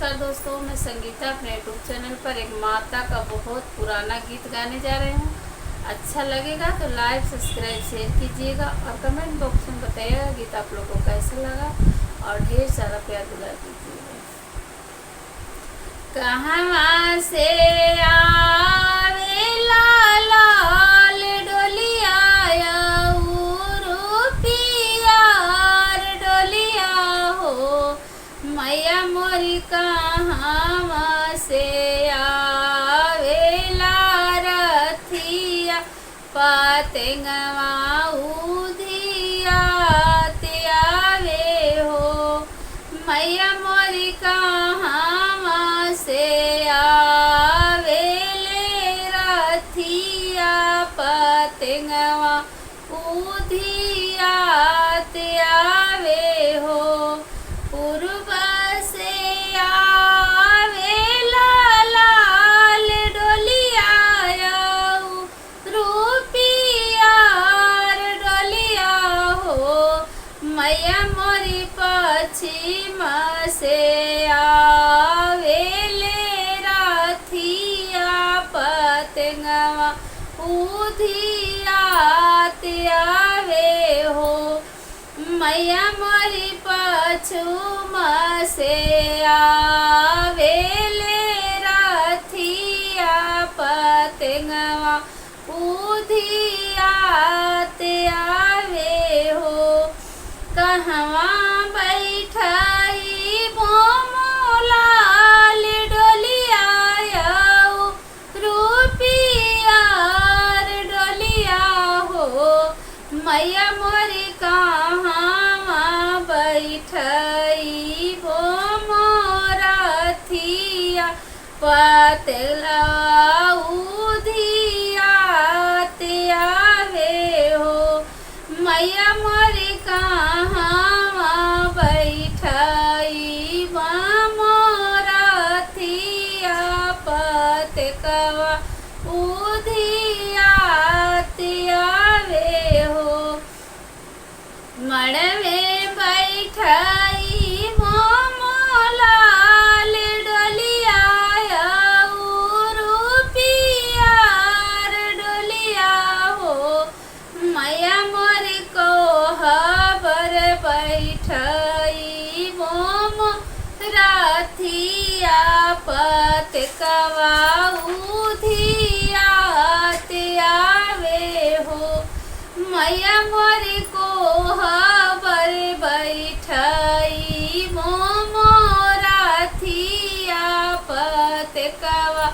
नमस्कार दोस्तों, मैं संगीता अपने यूट्यूब चैनल पर एक माता का बहुत पुराना गीत गाने जा रहे हूँ। अच्छा लगेगा तो लाइक सब्सक्राइब शेयर कीजिएगा और कमेंट बॉक्स में बताइएगा गीत आप लोगों को कैसा लगा और ढेर सारा प्यार दुलार दीजिएगा। कहवा से आवेला लाल डोलिया रूपियार डोलिया हो, मैया मोरी कहवा से आवेला रथिया पतंगवा उधिया त्यावे हो, मैया मोरी कहवा से आवेले रथिया पतंगवा उधिया त्यावे हो। पूर्व से आवेला लाल डोलिया रूपियार डोलिया हो, मैया मोरी पश्चिम से आवेले रथिया पतंगवा उधिया त्यावे हो, मैया मोरी पश्चिम से आवेले रथिया पतंगवा उधिया त्यावे हो। कहवा बैठाई मोमोलाल डोलिया रूपियार डोलिया हो, मैया मोरी कहवा बैठाई मोरथिया पतला उधिया त्यावे हो, मैया मोरी कहवा बैठाई मोरथिया पतकवा उधिया त्यावे हो। मड़वे बैठाई मोमोलाल डोलिया रूपियार डोलिया हो, मैया मोरी को हबर बैठाई मोमो रथिया पतकवा उधिया त्यावे हो, मैया मोरी को हबर बैठाई मोमो रथिया पतकवा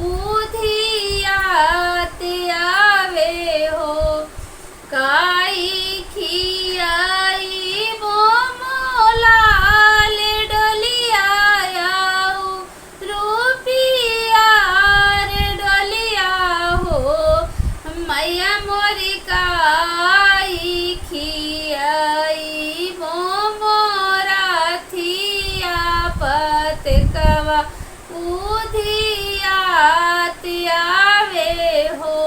उधिया त्यावे हो। काई खियाई मोमोलाल डोलिया रूपियार डोलिया हो, मैया मोरी काई खियाई मोमो रथिया पतकवा उधिया त्यावे हो,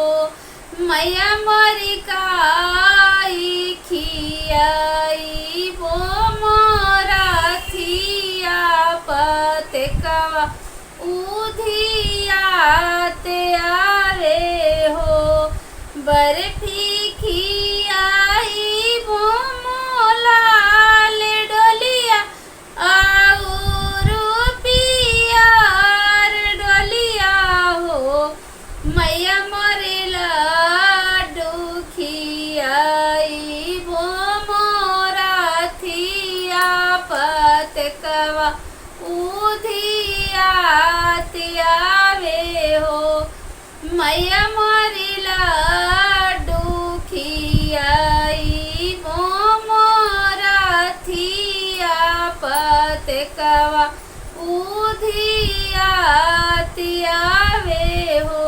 मैया मोरी काई खियाई मोमो रथिया पतकवा उधिया त्यावे हो। बर्फी खियाई मोमोलाल डोलिया रूपियार डोलिया हो, मैया मोरी लड्डू खियाई मोमो रथिया पतकवा उधिया त्यावे हो, मैया मोरी लड्डू खियाई मोमो रथिया पतकवा उधिया त्यावे हो।